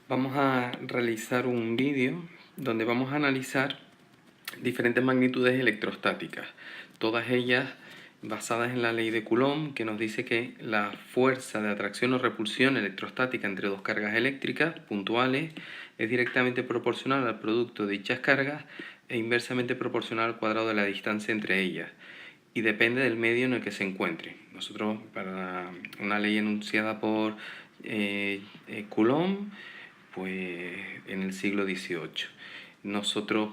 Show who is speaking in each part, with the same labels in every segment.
Speaker 1: Vamos a realizar un vídeo donde vamos a analizar diferentes magnitudes electrostáticas, todas ellas basadas en la ley de Coulomb, que nos dice que la fuerza de atracción o repulsión electrostática entre dos cargas eléctricas puntuales es directamente proporcional al producto de dichas cargas e inversamente proporcional al cuadrado de la distancia entre ellas, y depende del medio en el que se encuentre. Nosotros, para una ley enunciada por Coulomb, pues en el siglo XVIII.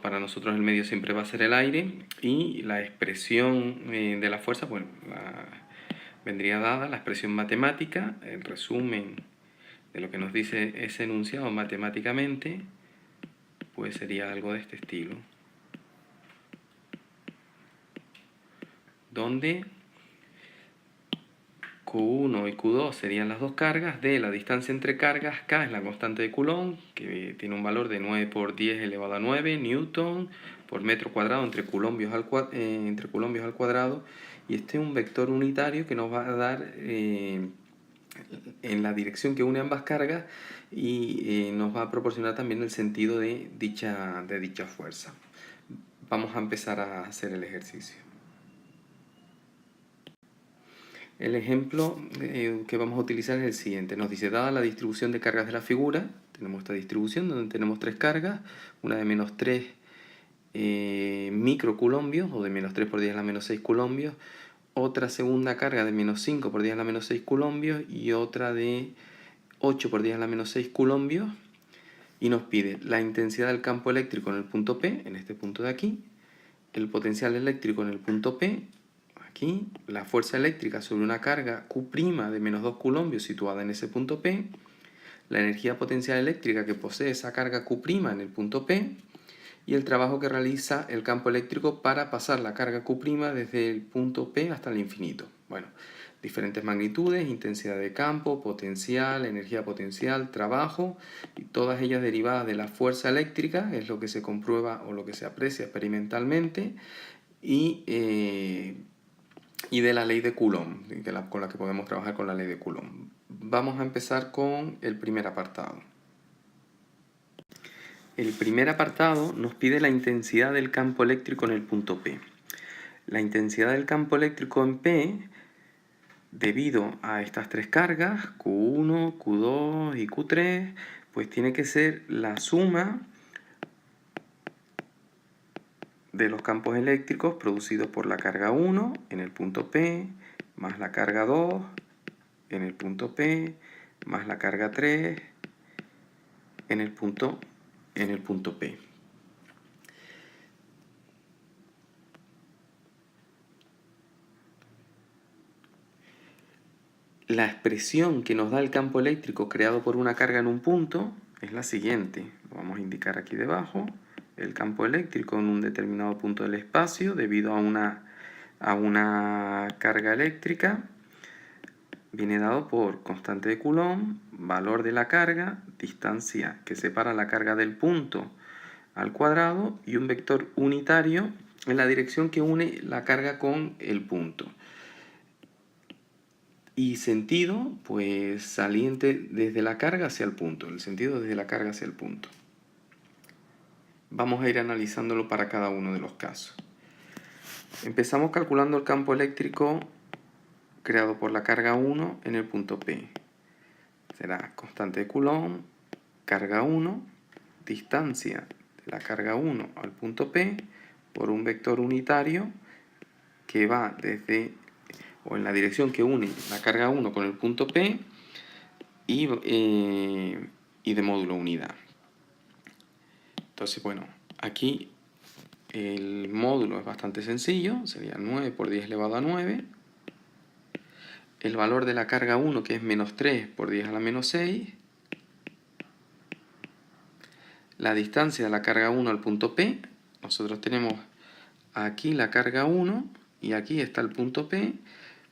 Speaker 1: Para nosotros el medio siempre va a ser el aire, y la expresión de la fuerza, bueno, vendría dada la expresión matemática, el resumen de lo que nos dice ese enunciado matemáticamente, pues sería algo de este estilo, donde Q1 y Q2 serían las dos cargas, D la distancia entre cargas, K es la constante de Coulomb, que tiene un valor de 9 por 10 elevado a 9 newton por metro cuadrado entre coulombios al cuadrado, y este es un vector unitario que nos va a dar en la dirección que une ambas cargas, y nos va a proporcionar también el sentido de dicha fuerza. Vamos a empezar a hacer el ejercicio. El ejemplo que vamos a utilizar es el siguiente. Nos dice, dada la distribución de cargas de la figura, tenemos esta distribución donde tenemos tres cargas, una de menos 3 microcoulombios, o de menos 3 por 10 a la menos 6 coulombios, otra segunda carga de menos 5 por 10 a la menos 6 coulombios, y otra de 8 por 10 a la menos 6 coulombios, y nos pide la intensidad del campo eléctrico en el punto P, en este punto de aquí, el potencial eléctrico en el punto P, aquí, la fuerza eléctrica sobre una carga Q' de menos 2 coulombios situada en ese punto P, la energía potencial eléctrica que posee esa carga Q' en el punto P, y el trabajo que realiza el campo eléctrico para pasar la carga Q' desde el punto P hasta el infinito. Bueno, diferentes magnitudes, intensidad de campo, potencial, energía potencial, trabajo, y todas ellas derivadas de la fuerza eléctrica, es lo que se comprueba o lo que se aprecia experimentalmente, y de la ley de Coulomb, con la que podemos trabajar con la ley de Coulomb. Vamos a empezar con el primer apartado. El primer apartado nos pide la intensidad del campo eléctrico en el punto P. La intensidad del campo eléctrico en P, debido a estas tres cargas, Q1, Q2 y Q3, pues tiene que ser la suma de los campos eléctricos producidos por la carga 1 en el punto P, más la carga 2 en el punto P, más la carga 3 en el punto P. La expresión que nos da el campo eléctrico creado por una carga en un punto es la siguiente. Lo vamos a indicar aquí debajo. El campo eléctrico en un determinado punto del espacio, debido a una carga eléctrica, viene dado por constante de Coulomb, valor de la carga, distancia que separa la carga del punto al cuadrado, y un vector unitario en la dirección que une la carga con el punto. Y sentido, pues saliente desde la carga hacia el punto, el sentido desde la carga hacia el punto. Vamos a ir analizándolo para cada uno de los casos. Empezamos calculando el campo eléctrico creado por la carga 1 en el punto P. Será constante de Coulomb, carga 1, distancia de la carga 1 al punto P, por un vector unitario que va desde, o en la dirección que une la carga 1 con el punto P, y de módulo unidad. Entonces, bueno, aquí el módulo es bastante sencillo, sería 9 por 10 elevado a 9. El valor de la carga 1, que es menos 3 por 10 a la menos 6. La distancia de la carga 1 al punto P. Nosotros tenemos aquí la carga 1 y aquí está el punto P.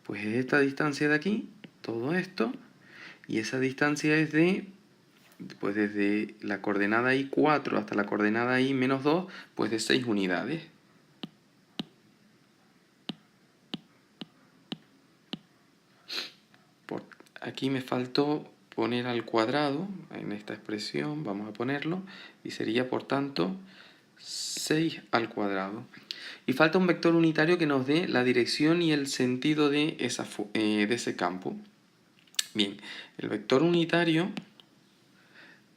Speaker 1: Pues es esta distancia de aquí, todo esto. Y esa distancia es pues desde la coordenada I4 hasta la coordenada I-2, pues de 6 unidades. Aquí me faltó poner al cuadrado en esta expresión, vamos a ponerlo, y sería por tanto 6 al cuadrado. Y falta un vector unitario que nos dé la dirección y el sentido de ese campo. Bien, el vector unitario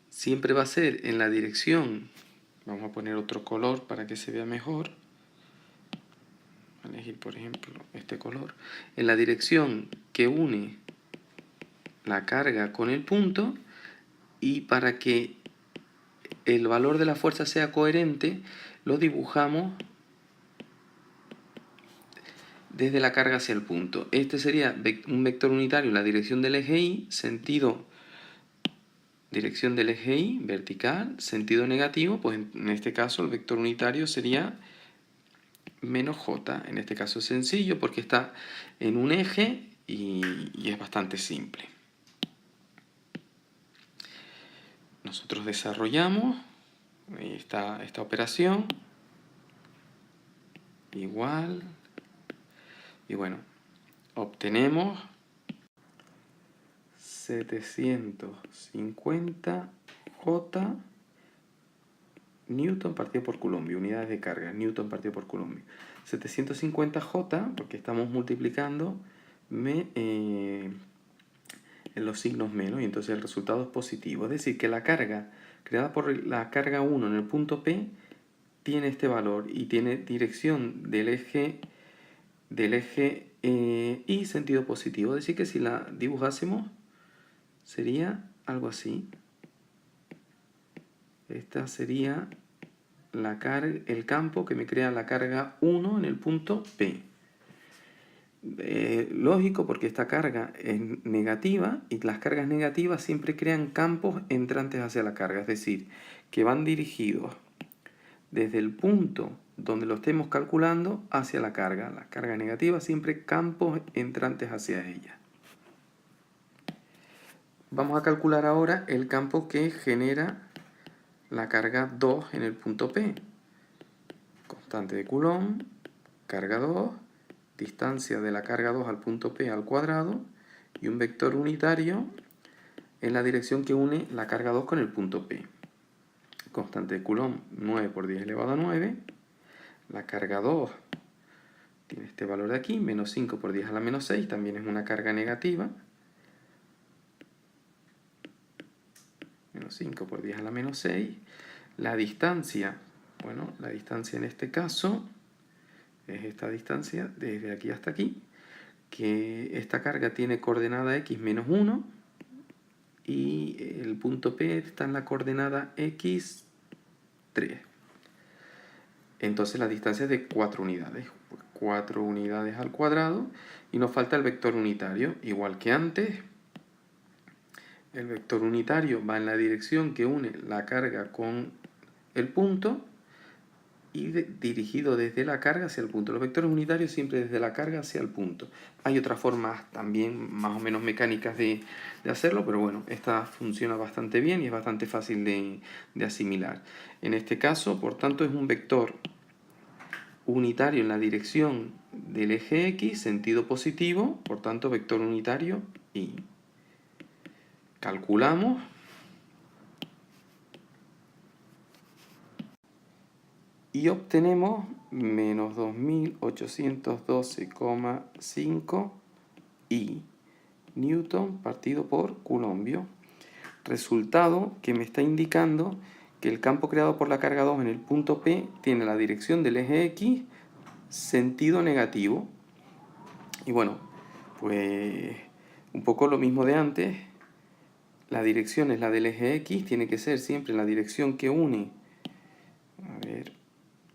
Speaker 1: siempre va a ser en la dirección, vamos a poner otro color para que se vea mejor, voy a elegir por ejemplo este color, en la dirección que une la carga con el punto, y para que el valor de la fuerza sea coherente lo dibujamos desde la carga hacia el punto. Este sería un vector unitario en la dirección del eje Y, sentido dirección del eje Y, vertical, sentido negativo, pues en este caso el vector unitario sería menos J. En este caso es sencillo porque está en un eje y es bastante simple. Nosotros desarrollamos esta operación igual, y bueno, obtenemos 750 J Newton partido por Coulomb, unidades de carga, Newton partido por Coulomb. 750 J, porque estamos multiplicando en los signos menos, y entonces el resultado es positivo. Es decir, que la carga creada por la carga 1 en el punto P tiene este valor y tiene dirección del eje Y sentido positivo. Es decir, que si la dibujásemos sería algo así. Esta sería el campo que me crea la carga 1 en el punto P. Lógico, porque esta carga es negativa y las cargas negativas siempre crean campos entrantes hacia la carga, es decir, que van dirigidos desde el punto donde lo estemos calculando hacia la carga. Las cargas negativas siempre campos entrantes hacia ella. Vamos a calcular ahora el campo que genera la carga 2 en el punto P. Constante de Coulomb, carga 2, distancia de la carga 2 al punto P al cuadrado, y un vector unitario en la dirección que une la carga 2 con el punto P. Constante de Coulomb, 9 por 10 elevado a 9. La carga 2 tiene este valor de aquí, menos 5 por 10 a la menos 6, también es una carga negativa. Menos 5 por 10 a la menos 6. La distancia, bueno, la distancia en este caso es esta distancia desde aquí hasta aquí, que esta carga tiene coordenada x menos 1 y el punto P está en la coordenada x3. Entonces la distancia es de 4 unidades. 4 unidades al cuadrado, y nos falta el vector unitario, igual que antes. El vector unitario va en la dirección que une la carga con el punto y dirigido desde la carga hacia el punto. Los vectores unitarios siempre desde la carga hacia el punto. Hay otras formas también más o menos mecánicas de hacerlo, pero bueno, esta funciona bastante bien y es bastante fácil de asimilar. En este caso, por tanto, es un vector unitario en la dirección del eje X, sentido positivo, por tanto, vector unitario Y. Calculamos. Y obtenemos menos 2812,5 I Newton partido por Coulomb. Resultado que me está indicando que el campo creado por la carga 2 en el punto P tiene la dirección del eje X, sentido negativo. Y bueno, pues un poco lo mismo de antes. La dirección es la del eje X, tiene que ser siempre la dirección que une,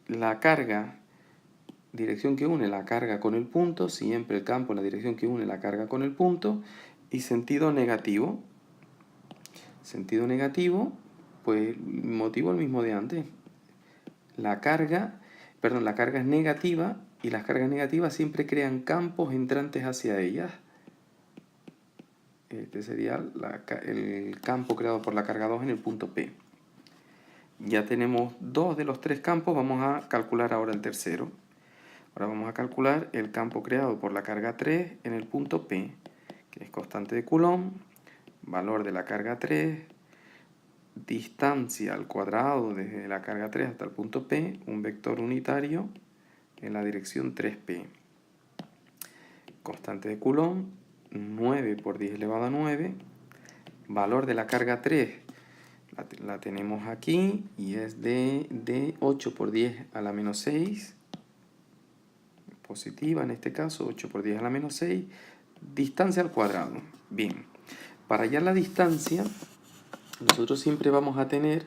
Speaker 1: la carga, dirección que une la carga con el punto, siempre el campo en la dirección que une la carga con el punto, y sentido negativo. Sentido negativo, pues motivo el mismo de antes. La carga es negativa, y las cargas negativas siempre crean campos entrantes hacia ellas. Este sería el campo creado por la carga 2 en el punto P. Ya tenemos 2 de los 3 campos, vamos a calcular ahora el tercero. Ahora vamos a calcular el campo creado por la carga 3 en el punto P, que es constante de Coulomb, valor de la carga 3, distancia al cuadrado desde la carga 3 hasta el punto P, un vector unitario en la dirección 3P. Constante de Coulomb, 9 por 10 elevado a 9. Valor de la carga 3 la tenemos aquí y es de 8 por 10 a la menos 6. Positiva en este caso, 8 por 10 a la menos 6. Distancia al cuadrado. Bien, para hallar la distancia, nosotros siempre vamos a tener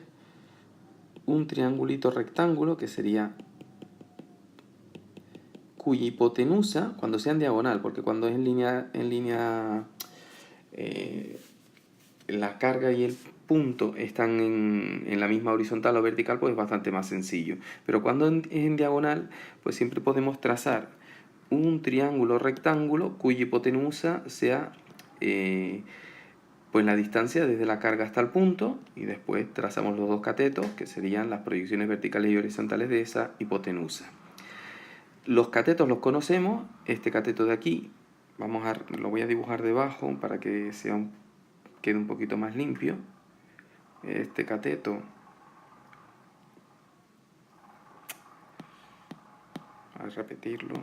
Speaker 1: un triangulito rectángulo que sería cuya hipotenusa, cuando sea en diagonal, porque cuando es en línea la carga y el punto están en la misma horizontal o vertical, pues es bastante más sencillo. Pero cuando es en diagonal, pues siempre podemos trazar un triángulo rectángulo cuya hipotenusa sea pues la distancia desde la carga hasta el punto, y después trazamos los dos catetos, que serían las proyecciones verticales y horizontales de esa hipotenusa. Los catetos los conocemos. Este cateto de aquí lo voy a dibujar debajo para que quede un poquito más limpio. Este cateto, a repetirlo,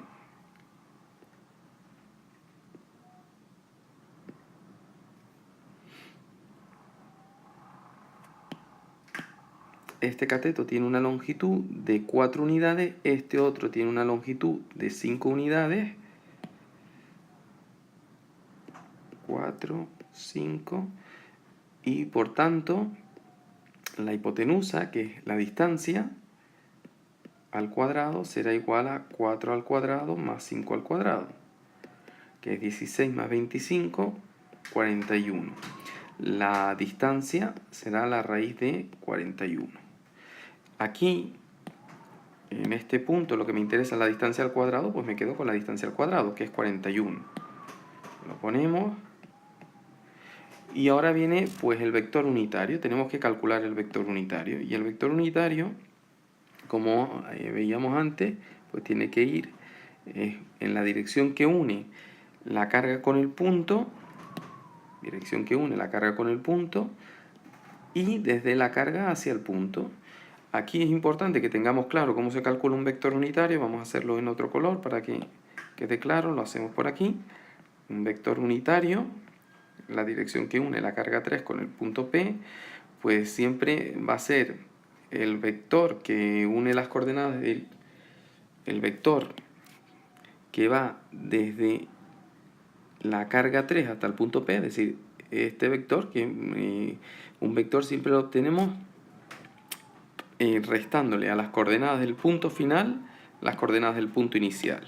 Speaker 1: este cateto tiene una longitud de 4 unidades, este otro tiene una longitud de 5 unidades, 4, 5, y por tanto la hipotenusa, que es la distancia al cuadrado, será igual a 4 al cuadrado más 5 al cuadrado, que es 16 más 25, 41. La distancia será la raíz de 41. Aquí, en este punto, lo que me interesa es la distancia al cuadrado, pues me quedo con la distancia al cuadrado, que es 41. Lo ponemos. Y ahora viene pues el vector unitario. Tenemos que calcular el vector unitario. Y el vector unitario, como veíamos antes, pues tiene que ir en la dirección que une la carga con el punto, dirección que une la carga con el punto, y desde la carga hacia el punto. Aquí es importante que tengamos claro cómo se calcula un vector unitario. Vamos a hacerlo en otro color para que quede claro. Lo hacemos por aquí. Un vector unitario, la dirección que une la carga 3 con el punto P, pues siempre va a ser el vector que une las coordenadas, el vector que va desde la carga 3 hasta el punto P, es decir, este vector, un vector siempre lo obtenemos restándole a las coordenadas del punto final las coordenadas del punto inicial.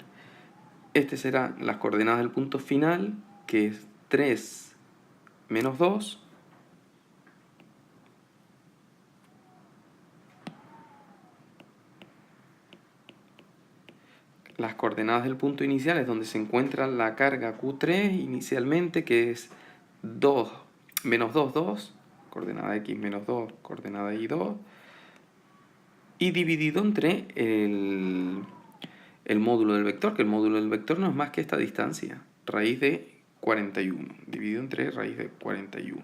Speaker 1: Este será las coordenadas del punto final, que es 3 menos 2, las coordenadas del punto inicial es donde se encuentra la carga Q3 inicialmente, que es 2 menos 2, 2, coordenada X menos 2, coordenada Y 2, y dividido entre el módulo del vector, que el módulo del vector no es más que esta distancia, raíz de 41, dividido entre raíz de 41.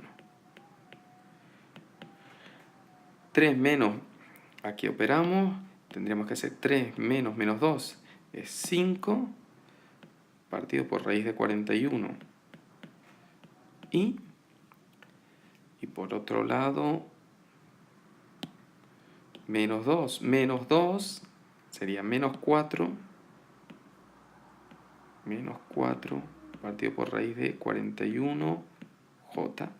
Speaker 1: 3 menos, aquí operamos, tendríamos que hacer 3 menos menos 2, es 5, partido por raíz de 41. Y por otro lado, menos 2 sería menos 4, partido por raíz de 41 J.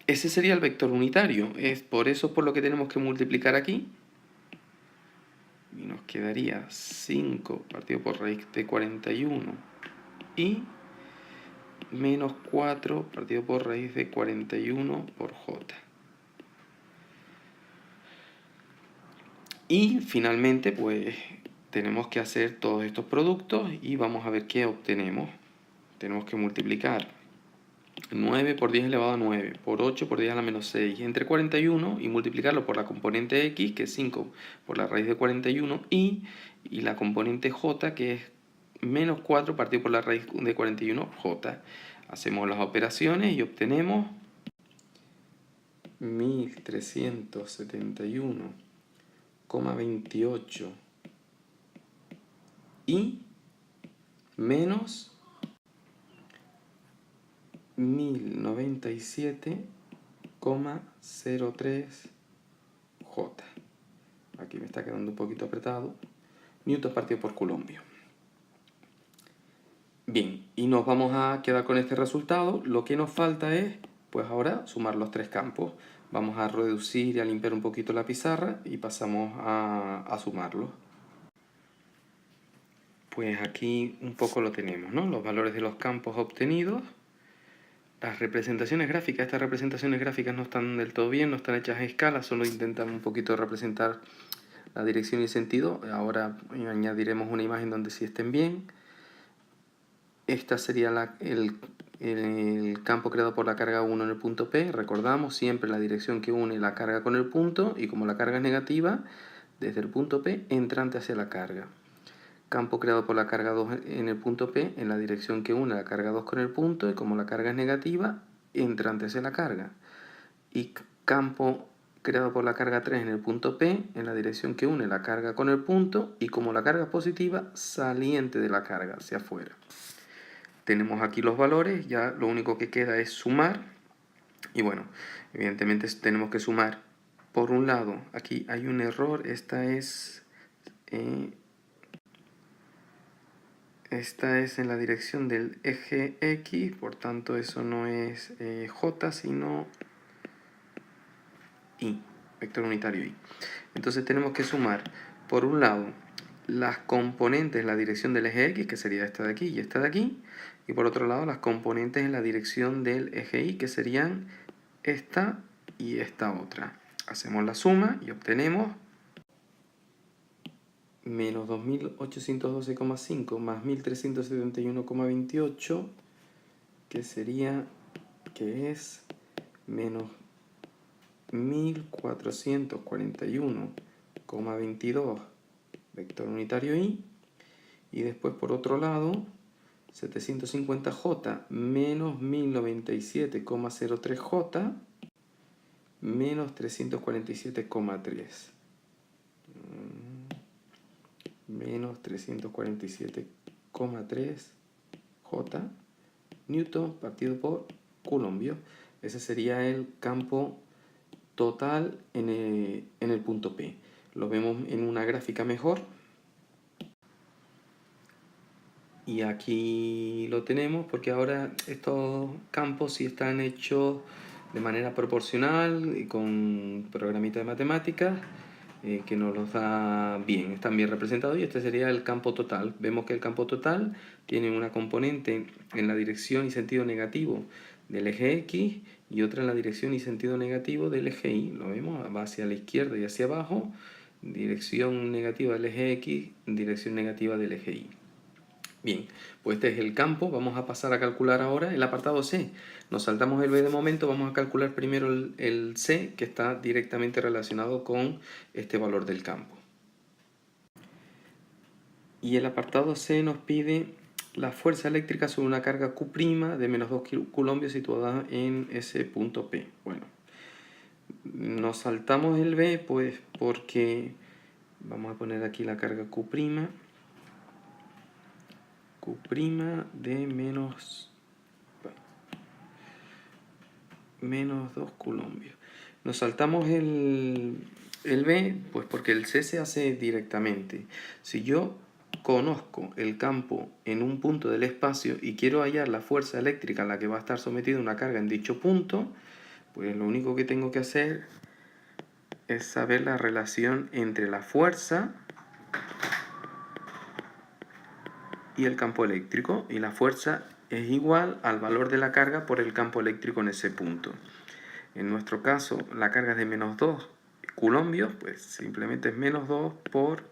Speaker 1: Ese sería el vector unitario. Es por eso por lo que tenemos que multiplicar aquí. Y nos quedaría 5 partido por raíz de 41 y menos 4 partido por raíz de 41 por J. Y finalmente, pues tenemos que hacer todos estos productos y vamos a ver qué obtenemos. Tenemos que multiplicar 9 por 10 elevado a 9 por 8 por 10 a la menos 6 entre 41 y multiplicarlo por la componente X, que es 5 por la raíz de 41, y la componente J, que es menos 4 partido por la raíz de 41j. Hacemos las operaciones y obtenemos 1371,28 y menos 1097,03 J. Aquí me está quedando un poquito apretado. Newton partido por coulombio. Bien, y nos vamos a quedar con este resultado. Lo que nos falta es, pues ahora, sumar los tres campos. Vamos a reducir y a limpiar un poquito la pizarra y pasamos a sumarlos. Pues aquí un poco lo tenemos, ¿no? Los valores de los campos obtenidos. Las representaciones gráficas, estas representaciones gráficas no están del todo bien, no están hechas a escala, solo intentan un poquito representar la dirección y el sentido. Ahora añadiremos una imagen donde sí estén bien. Esta sería el campo creado por la carga 1 en el punto P. Recordamos siempre la dirección que une la carga con el punto, y como la carga es negativa, desde el punto P entrante hacia la carga. Campo creado por la carga 2 en el punto P en la dirección que une la carga 2 con el punto, y como la carga es negativa, entrante hacia la carga. Y campo creado por la carga 3 en el punto P en la dirección que une la carga con el punto, y como la carga es positiva, saliente de la carga hacia afuera. Tenemos aquí los valores, ya lo único que queda es sumar. Y bueno, evidentemente tenemos que sumar. Por un lado, aquí hay un error, esta es en la dirección del eje X, por tanto eso no es J, sino Y, vector unitario Y. Entonces tenemos que sumar, por un lado, las componentes en la dirección del eje X, que sería esta de aquí y esta de aquí, y por otro lado las componentes en la dirección del eje Y, que serían esta y esta otra. Hacemos la suma y obtenemos menos 2812,5 más 1371,28, que es menos 1441,22 vector unitario Y, y después por otro lado 750J menos 1097,03J menos 347,3 menos 347,3 J Newton partido por coulombio. Ese sería el campo total en el punto P. Lo vemos en una gráfica mejor. Y aquí lo tenemos, porque ahora estos campos sí están hechos de manera proporcional y con programita de matemáticas que nos los da bien, están bien representados, y este sería el campo total. Vemos que el campo total tiene una componente en la dirección y sentido negativo del eje X y otra en la dirección y sentido negativo del eje Y. Lo vemos, va hacia la izquierda y hacia abajo, dirección negativa del eje X, dirección negativa del eje Y. Bien, pues este es el campo. Vamos a pasar a calcular ahora el apartado C. Nos saltamos el B de momento, vamos a calcular primero el C, que está directamente relacionado con este valor del campo. Y el apartado C nos pide la fuerza eléctrica sobre una carga Q' de menos 2 coulombios situada en ese punto P. Bueno, nos saltamos el B pues porque vamos a poner aquí la carga Q', de menos 2 coulombios. Nos saltamos el B, pues porque el C se hace directamente. Si yo conozco el campo en un punto del espacio y quiero hallar la fuerza eléctrica a la que va a estar sometida una carga en dicho punto, pues lo único que tengo que hacer es saber la relación entre la fuerza y el campo eléctrico, y la fuerza es igual al valor de la carga por el campo eléctrico en ese punto. En nuestro caso, la carga es de menos 2 coulombios, pues simplemente es menos 2 por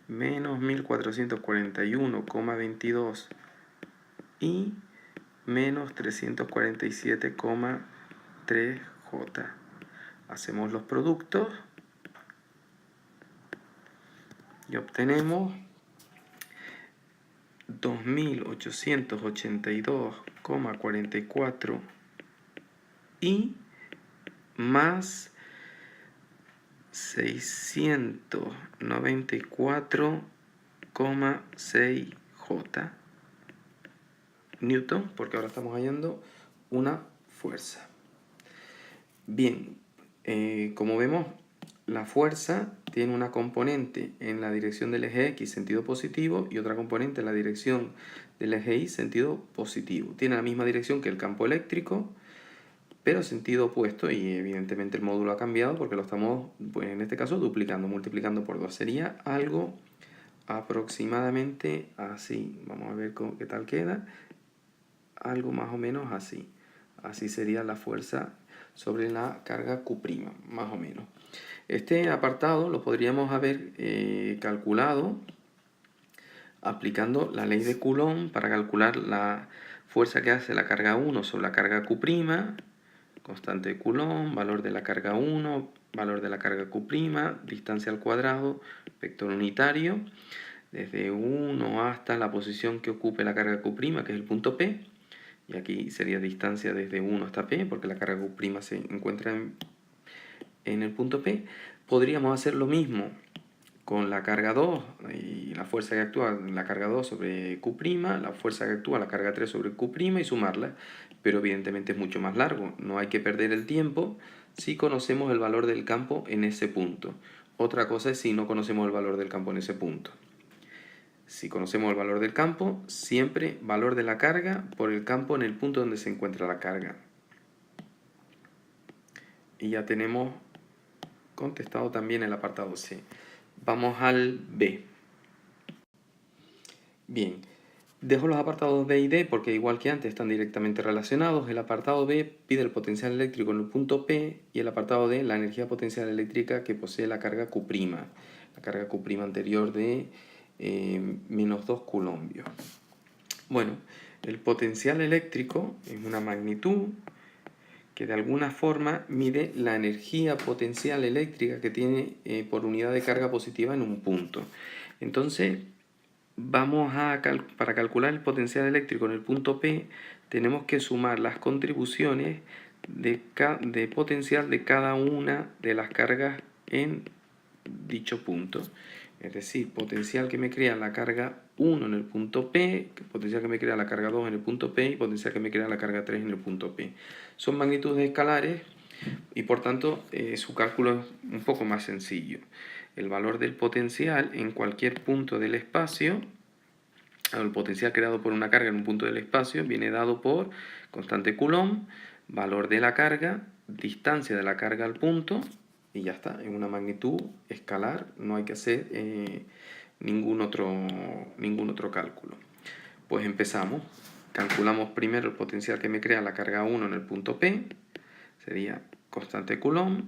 Speaker 1: menos 1441,22 y menos 347,3 J. Hacemos los productos y obtenemos 2882,44 y más 694,6 J Newton, porque ahora estamos hallando una fuerza. Bien, como vemos, la fuerza tiene una componente en la dirección del eje X sentido positivo y otra componente en la dirección del eje Y sentido positivo. Tiene la misma dirección que el campo eléctrico, pero sentido opuesto, y evidentemente el módulo ha cambiado porque lo estamos, pues en este caso, duplicando, multiplicando por 2. Sería algo aproximadamente así. Vamos a ver qué tal queda. Algo más o menos así. Así sería la fuerza sobre la carga Q', más o menos. Este apartado lo podríamos haber calculado aplicando la ley de Coulomb para calcular la fuerza que hace la carga 1 sobre la carga Q', constante de Coulomb, valor de la carga 1, valor de la carga Q', distancia al cuadrado, vector unitario, desde 1 hasta la posición que ocupe la carga Q', que es el punto P, y aquí sería distancia desde 1 hasta P, porque la carga Q' se encuentra en el punto P. Podríamos hacer lo mismo con la carga 2 y la fuerza que actúa la carga 2 sobre Q', la fuerza que actúa la carga 3 sobre Q' y sumarla, pero evidentemente es mucho más largo. No hay que perder el tiempo si conocemos el valor del campo en ese punto. Otra cosa es si no conocemos el valor del campo en ese punto. Si conocemos el valor del campo, siempre valor de la carga por el campo en el punto donde se encuentra la carga. Y ya tenemos contestado también el apartado C. Vamos al B. Bien, dejo los apartados B y D porque igual que antes están directamente relacionados. El apartado B pide el potencial eléctrico en el punto P y el apartado D la energía potencial eléctrica que posee la carga Q', la carga Q' anterior de menos 2 coulombios. Bueno, el potencial eléctrico es una magnitud que de alguna forma mide la energía potencial eléctrica que tiene por unidad de carga positiva en un punto. Entonces, para calcular el potencial eléctrico en el punto P, tenemos que sumar las contribuciones de potencial de cada una de las cargas en dicho punto. Es decir, potencial que me crea la carga 1 en el punto P, potencial que me crea la carga 2 en el punto P y potencial que me crea la carga 3 en el punto P. Son magnitudes escalares y por tanto su cálculo es un poco más sencillo. El valor del potencial en cualquier punto del espacio, el potencial creado por una carga en un punto del espacio, viene dado por constante Coulomb, valor de la carga, distancia de la carga al punto, y ya está, en una magnitud escalar, no hay que hacer ningún otro cálculo. Pues empezamos. Calculamos primero el potencial que me crea la carga 1 en el punto P, sería constante Coulomb,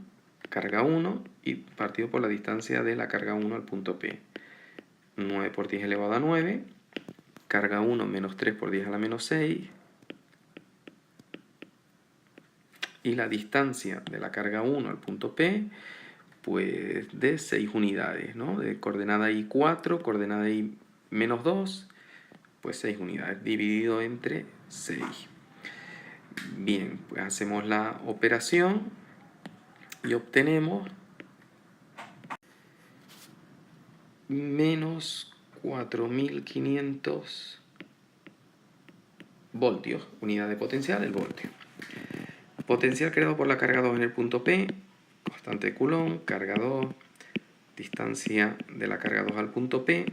Speaker 1: carga 1 y partido por la distancia de la carga 1 al punto P. 9 por 10 elevado a 9, carga 1 menos 3 por 10 a la menos 6, y la distancia de la carga 1 al punto P, pues de 6 unidades, ¿no? De coordenada I4, coordenada I menos 2, pues 6 unidades, dividido entre 6. Bien, pues hacemos la operación y obtenemos menos 4500 voltios, unidad de potencial, el voltio. Potencial creado por la carga 2 en el punto P, constante de Coulomb, carga 2, distancia de la carga 2 al punto P,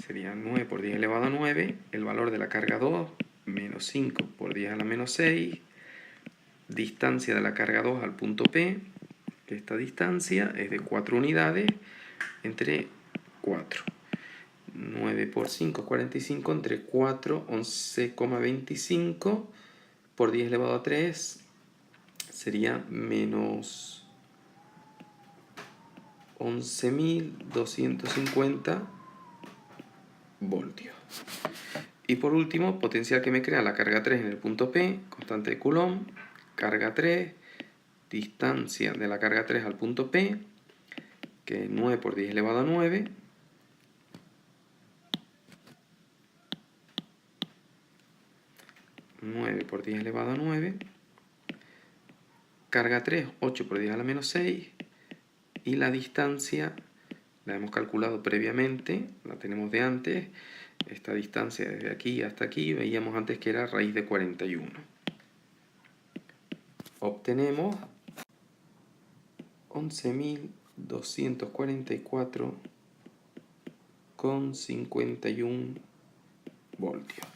Speaker 1: sería 9 por 10 elevado a 9, el valor de la carga 2, menos 5 por 10 a la menos 6, distancia de la carga 2 al punto P, esta distancia es de 4 unidades entre 4. 9 por 5, 45, entre 4, 11,25 por 10 elevado a 3, sería menos 11.250 voltios. Y por último, potencial que me crea la carga 3 en el punto P, constante de Coulomb, carga 3, distancia de la carga 3 al punto P, que es 9 por 10 elevado a 9, 9 por 10 elevado a 9. Carga 3, 8 por 10 a la menos 6. Y la distancia la hemos calculado previamente, la tenemos de antes. Esta distancia desde aquí hasta aquí, veíamos antes que era raíz de 41. Obtenemos 11.244,51 voltios.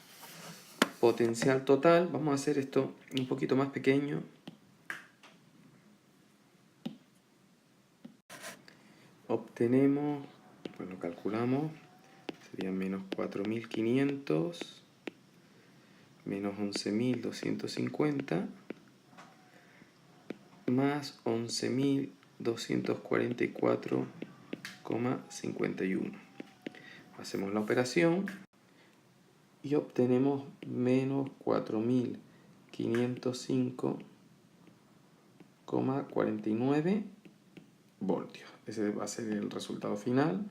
Speaker 1: Potencial total, vamos a hacer esto un poquito más pequeño. Obtenemos, pues lo calculamos, sería menos 4.500, menos 11.250, más 11.244,51. Hacemos la operación y obtenemos menos 4.505,49 voltios. Ese va a ser el resultado final.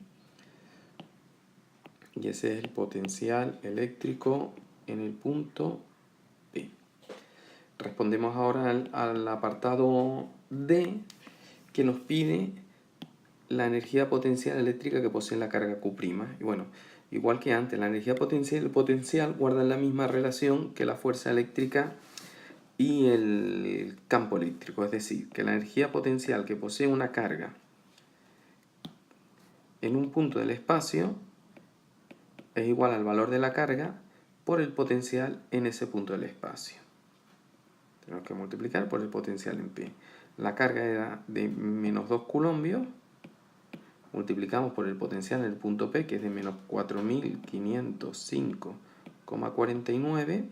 Speaker 1: Y ese es el potencial eléctrico en el punto P. Respondemos ahora al apartado D, que nos pide la energía potencial eléctrica que posee la carga Q'. Y bueno, igual que antes, la energía potencial y el potencial guardan la misma relación que la fuerza eléctrica y el campo eléctrico. Es decir, que la energía potencial que posee una carga en un punto del espacio es igual al valor de la carga por el potencial en ese punto del espacio. Tenemos que multiplicar por el potencial en P. La carga era de menos 2 coulombios. Multiplicamos por el potencial en el punto P, que es de menos 4.505,49.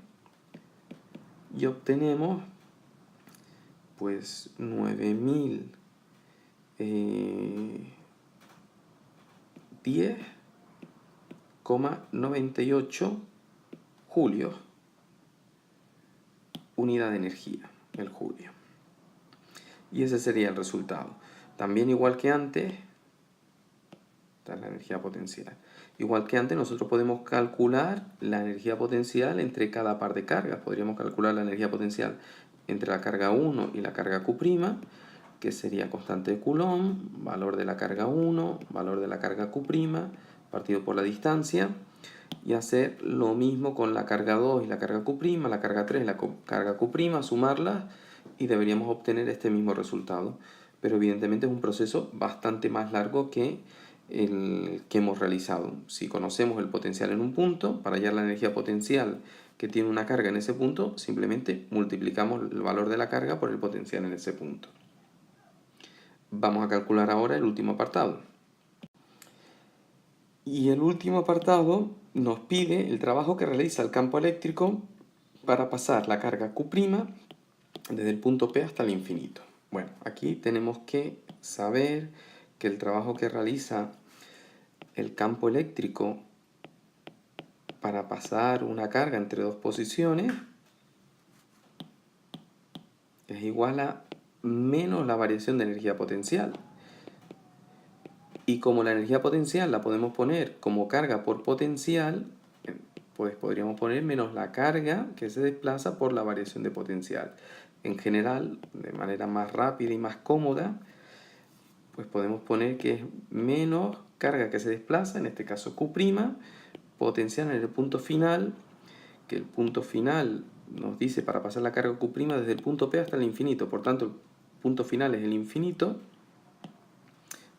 Speaker 1: Y obtenemos pues 9.010,98 julios, unidad de energía, el julio. Y ese sería el resultado. También igual que antes, esta es la energía potencial. Igual que antes, nosotros podemos calcular la energía potencial entre cada par de cargas. Podríamos calcular la energía potencial entre la carga 1 y la carga Q', que sería constante de Coulomb, valor de la carga 1, valor de la carga Q', partido por la distancia, y hacer lo mismo con la carga 2 y la carga Q', la carga 3 y la carga Q', sumarlas, y deberíamos obtener este mismo resultado. Pero evidentemente es un proceso bastante más largo que el que hemos realizado. Si conocemos el potencial en un punto, para hallar la energía potencial que tiene una carga en ese punto, simplemente multiplicamos el valor de la carga por el potencial en ese punto. Vamos a calcular ahora el último apartado. Y el último apartado nos pide el trabajo que realiza el campo eléctrico para pasar la carga Q' desde el punto P hasta el infinito. Bueno, aquí tenemos que saber que el trabajo que realiza el campo eléctrico para pasar una carga entre dos posiciones es igual a menos la variación de energía potencial. Y como la energía potencial la podemos poner como carga por potencial, pues podríamos poner menos la carga que se desplaza por la variación de potencial. En general, de manera más rápida y más cómoda, pues podemos poner que es menos carga que se desplaza, en este caso Q', potencial en el punto final, que el punto final nos dice para pasar la carga Q' desde el punto P hasta el infinito. Por tanto, el punto final es el infinito,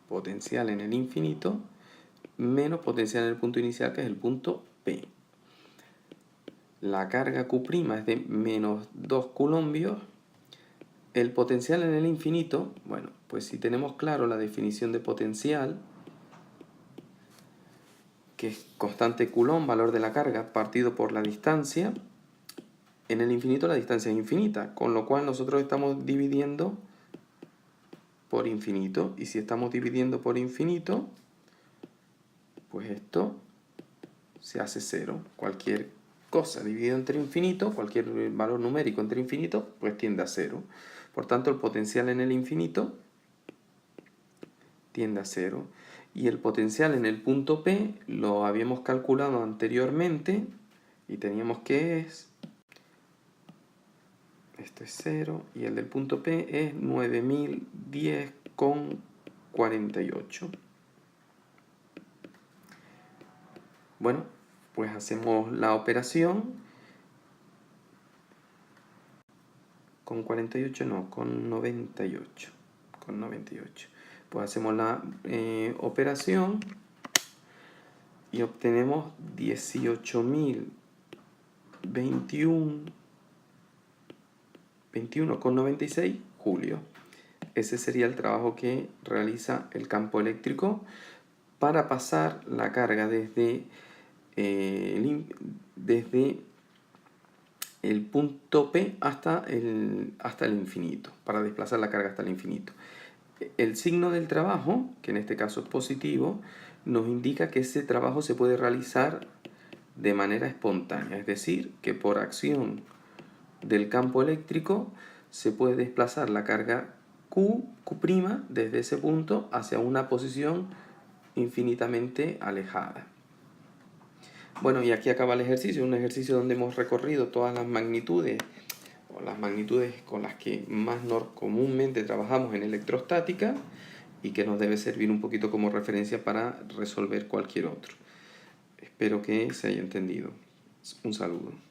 Speaker 1: potencial en el infinito, menos potencial en el punto inicial, que es el punto P. La carga Q' es de menos 2 coulombios. El potencial en el infinito, bueno, pues si tenemos claro la definición de potencial, que es constante Coulomb, valor de la carga, partido por la distancia, en el infinito la distancia es infinita, con lo cual nosotros estamos dividiendo por infinito. Y si estamos dividiendo por infinito, pues esto se hace cero. Cualquier cosa dividido entre infinito, cualquier valor numérico entre infinito, pues tiende a cero. Por tanto, el potencial en el infinito tiende a cero. Y el potencial en el punto P lo habíamos calculado anteriormente y teníamos que es Esto es 0 y el del punto P es 9010,48. Bueno, pues hacemos la operación con 48, no, con 98. Con 98. Pues hacemos la operación y obtenemos 18.021,96 julios. Ese sería el trabajo que realiza el campo eléctrico para pasar la carga desde el punto P hasta el infinito, para desplazar la carga hasta el infinito. El signo del trabajo, que en este caso es positivo, nos indica que ese trabajo se puede realizar de manera espontánea, es decir, que por acción del campo eléctrico se puede desplazar la carga Q' desde ese punto hacia una posición infinitamente alejada. Bueno, y aquí acaba el ejercicio, un ejercicio donde hemos recorrido todas las magnitudes, o las magnitudes con las que más comúnmente trabajamos en electrostática y que nos debe servir un poquito como referencia para resolver cualquier otro. Espero que se haya entendido. Un saludo.